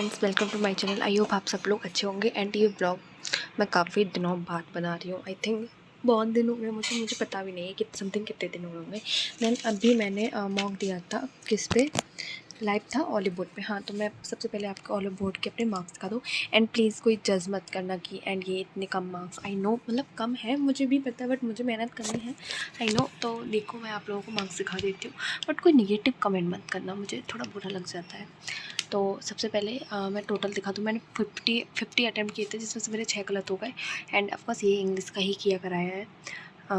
Friends, welcome to my channel. I hope आप सब लोग अच्छे होंगे। एंड ये ब्लॉग मैं काफ़ी दिनों बाद बना रही हूँ। आई थिंक बहुत दिन हो गए मुझे पता भी नहीं है कि समथिंग कितने दिन हो गए होंगे। देन अभी मैंने मॉक दिया था किस पे, लाइव था ऑलिव बोर्ड पे। हाँ, तो मैं सबसे पहले आपको ऑलिव बोर्ड के अपने मार्क्स दिखा दूँ। एंड प्लीज़ कोई जज मत करना कि एंड ये इतने कम मार्क्स। आई नो, मतलब कम है, मुझे भी पता है, बट मुझे मेहनत करनी है। I know. तो देखो, मैं आप लोगों को मार्क्स दिखा देती हूँ, बट कोई निगेटिव कमेंट मत करना, मुझे थोड़ा बुरा लग जाता है। तो सबसे पहले मैं टोटल दिखा दूँ। मैंने 50 अटैम्प्ट किए थे, जिसमें से मेरे 6 गलत हो गए। एंड ऑफकोर्स ये इंग्लिश का ही किया कराया है।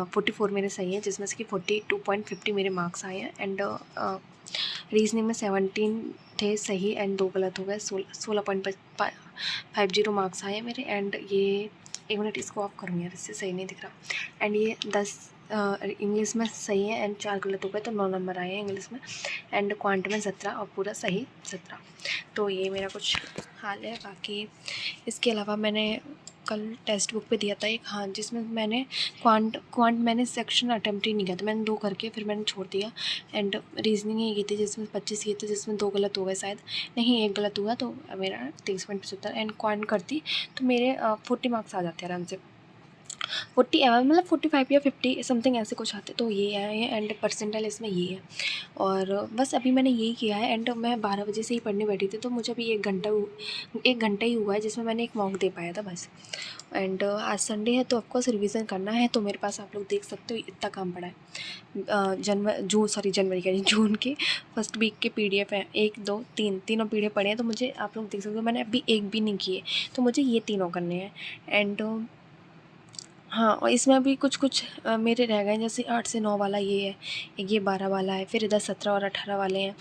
44 मेरे सही है, जिसमें से कि 42.50 मेरे मार्क्स आए हैं। एंड रीजनिंग में 17 थे सही एंड 2 गलत हो गए। 16.50 मार्क्स आए मेरे। एंड ये एक मिनट, इसको ऑफ करूँ यार, इससे सही नहीं दिख रहा। एंड ये 10 इंग्लिश में सही है एंड 4 गलत हो गए, तो 9 नंबर आए हैं इंग्लिश में। एंड क्वांट में 17 और पूरा सही 17। तो ये मेरा कुछ हाल है। बाकी इसके अलावा मैंने कल टेक्स्ट बुक पे दिया था एक, हाँ, जिसमें मैंने क्वांट मैंने सेक्शन अटैम्प्ट ही नहीं किया था। मैंने 2 करके फिर मैंने छोड़ दिया। एंड रीजनिंग ही की थी, जिसमें 25 किए थे, जिसमें 2 गलत हो गए शायद, नहीं 1 गलत हुआ, तो मेरा 23.75। एंड क्वांट करती तो मेरे 40 मार्क्स आ जाते आराम से। 40 मतलब 45 या 50 समथिंग ऐसे कुछ आते, तो ये है। एंड परसेंटाइल इसमें ये है। और बस अभी मैंने यही किया है। एंड मैं 12 बजे से ही पढ़ने बैठी थी, तो मुझे अभी 1 घंटा ही हुआ है, जिसमें मैंने एक मॉक दे पाया था बस। एंड आज संडे है, तो ऑफकोर्स रिवीजन करना है। तो मेरे पास आप लोग देख सकते हो इतना काम पड़ा है। जनवरी कह रही, जून के फर्स्ट वीक के PDF हैं, 1 2 3 तीनों PDF पड़े हैं। तो मुझे आप लोग देख सकते हो, मैंने अभी एक भी नहीं किए, तो मुझे ये तीनों करने हैं। एंड हाँ, और इसमें अभी कुछ मेरे रह गए, जैसे 8 से 9 वाला ये है, ये 12 वाला है, फिर इधर 17 और 18 वाले हैं।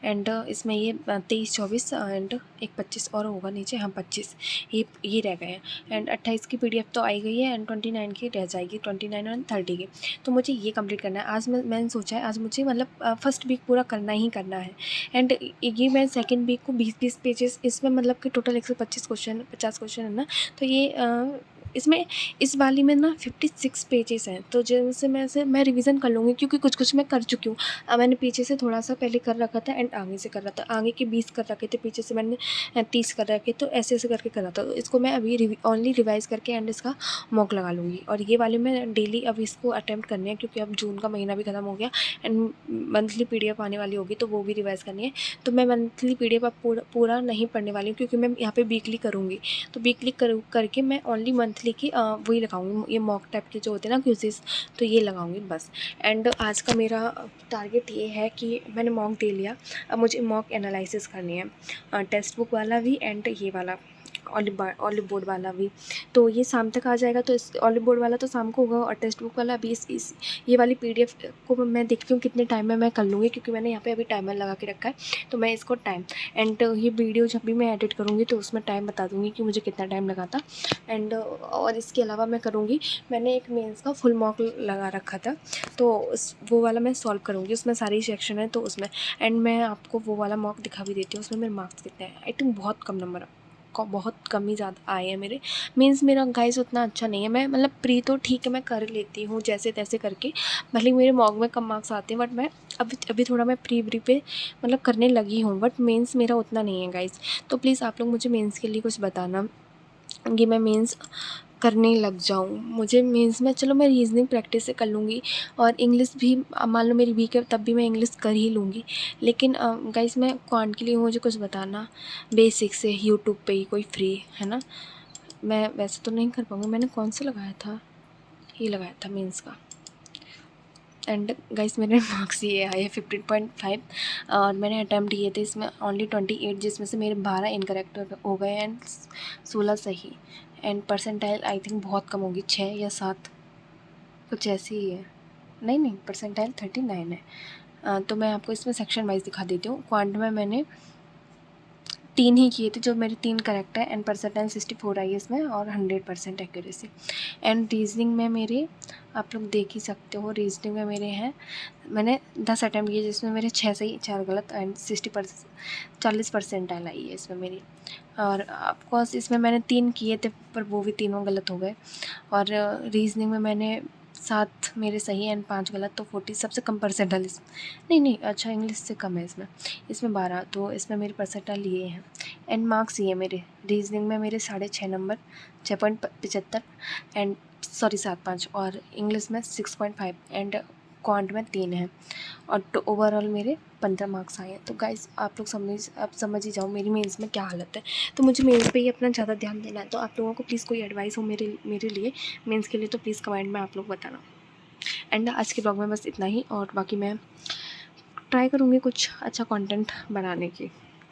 एंड इसमें ये 23 24 एंड एक 25 और होगा नीचे, हाँ 25, ये रह गए हैं। एंड 28 की PDF तो आई गई है। एंड 29 की रह जाएगी, 29 और 30 की। तो मुझे ये कंप्लीट करना है आज। मैंने सोचा है आज मुझे, मतलब फर्स्ट वीक पूरा करना ही करना है। एंड ये मैं सेकेंड वीक को 20 पेजेस, इसमें मतलब कि टोटल 125 क्वेश्चन, 50 क्वेश्चन है ना। तो ये इसमें इस वाली में ना 56 पेजेस हैं, तो जैसे मैं रिवीजन कर लूँगी, क्योंकि कुछ मैं कर चुकी हूँ। मैंने पीछे से थोड़ा सा पहले कर रखा था एंड आगे से कर रहा था। आगे के 20 कर रखे थे, पीछे से मैंने 30 कर रखे, तो ऐसे ऐसे करके करा था। तो इसको मैं अभी ओनली रिवाइज़ करके एंड इसका मॉक लगा लूँगी। और ये वाले मैं डेली अब इसको अटैम्प्ट करने हैं, क्योंकि अब जून का महीना भी ख़त्म हो गया। एंड मंथली PDF आने वाली होगी, तो वो भी रिवाइज़ करनी है। तो मैं मंथली PDF अब पूरा नहीं पढ़ने वाली हूँ, क्योंकि मैं यहाँ पे वीकली करूँगी। तो वीकली करके मैं ओनली मंथली की वही लगाऊंगी, ये मॉक टाइप के जो होते हैं ना क्विज़ेस, तो ये लगाऊंगी बस। एंड आज का मेरा टारगेट ये है कि मैंने मॉक दे लिया, अब मुझे मॉक एनालिसिस करनी है, टेक्स्ट बुक वाला भी एंड ये वाला ऑलिव बोर्ड वाला भी। तो ये शाम तक आ जाएगा। तो इस ऑलिव बोर्ड वाला तो शाम को होगा, और टेक्स्ट बुक वाला भी इस ये वाली PDF को मैं देखती हूँ कितने टाइम में मैं कर लूँगी, क्योंकि मैंने यहाँ पे अभी टाइमर लगा के रखा है। तो मैं इसको टाइम एंड ये वीडियो जब भी मैं एडिट करूँगी, तो उसमें टाइम बता दूँगी कि मुझे कितना टाइम लगा था। एंड और इसके अलावा मैं करूँगी, मैंने एक मेंस का फुल मॉक लगा रखा था, तो वो वाला मैं सॉल्व करूँगी। उसमें सारी सेक्शन है, तो उसमें एंड मैं आपको वो वाला मॉक दिखा भी देती हूँ, उसमें मेरे मार्क्स कितने हैं। आई थिंक बहुत कम नंबर, बहुत कम ही ज़्यादा आए हैं मेरे। मीन्स मेरा गाइस उतना अच्छा नहीं है। मैं मतलब प्री तो ठीक है, मैं कर लेती हूँ जैसे तैसे करके, भले मेरे मॉक में कम मार्क्स आते हैं, बट मैं अभी थोड़ा मैं प्री पे मतलब करने लगी हूँ, बट मेंस मेरा उतना नहीं है गाइस। तो प्लीज़ आप लोग मुझे मेंस के लिए कुछ बताना कि मैं मेंस करने लग जाऊँ। मुझे मेंस में, चलो मैं रीजनिंग प्रैक्टिस से कर लूँगी, और इंग्लिश भी मान लो मेरी वीक है, तब भी मैं इंग्लिश कर ही लूँगी। लेकिन गाइस, मैं क्वांट के लिए मुझे कुछ बताना बेसिक से, यूट्यूब पे ही कोई फ्री है ना। मैं वैसे तो नहीं कर पाऊँगी। मैंने कौन सा लगाया था, ये लगाया था मेंस का। एंड गाइस, मेरे मार्क्स ये आए 15.5, और मैंने अटैम्प्ट किए थे इसमें ओनली 28, जिसमें से मेरे 12 इनकरेक्ट हो गए एंड 16 सही। एंड परसेंटाइल आई थिंक बहुत कम होगी, 6 या 7 कुछ ऐसी ही है। नहीं, परसेंटाइल 39 है। तो मैं आपको इसमें सेक्शन वाइज दिखा देती हूँ। क्वांट में मैंने 3 ही किए थे, जो मेरे 3 करेक्ट है। एंड परसेंटाइल 64 आई है इसमें, और 100% एक्यूरेसी। एंड रीजनिंग में मेरे, आप लोग देख ही सकते हो, रीजनिंग में मेरे हैं, मैंने 10 अटैम्प्ट किए, जिसमें मेरे 6 सही 4 गलत एंड 40% आई है इसमें मेरी। और ऑफकोर्स इसमें मैंने 3 किए थे, पर वो भी तीनों गलत हो गए। और रीजनिंग में मैंने 7 मेरे सही एंड 5 गलत, तो 40 सबसे कम परसेंटाइल नहीं अच्छा इंग्लिश से कम है इसमें 12, तो इसमें मेरे परसेंटाइल ये हैं। एंड मार्क्स ये मेरे रीजनिंग में मेरे 6.5 नंबर 6.75 एंड सॉरी 7.5, और इंग्लिश में 6.5 एंड क्वांट में 3 है, और तो ओवरऑल मेरे 15 मार्क्स आए हैं। तो गाइस आप समझ ही जाओ मेरी मेंस में क्या हालत है। तो मुझे मेंस पे ही अपना ज़्यादा ध्यान देना है। तो आप लोगों को प्लीज़ कोई एडवाइस हो मेरे लिए मेंस के लिए, तो प्लीज़ कमेंट में आप लोग बताना। एंड आज के ब्लॉग में बस इतना ही, और बाकी मैं ट्राई करूँगी कुछ अच्छा कंटेंट बनाने की।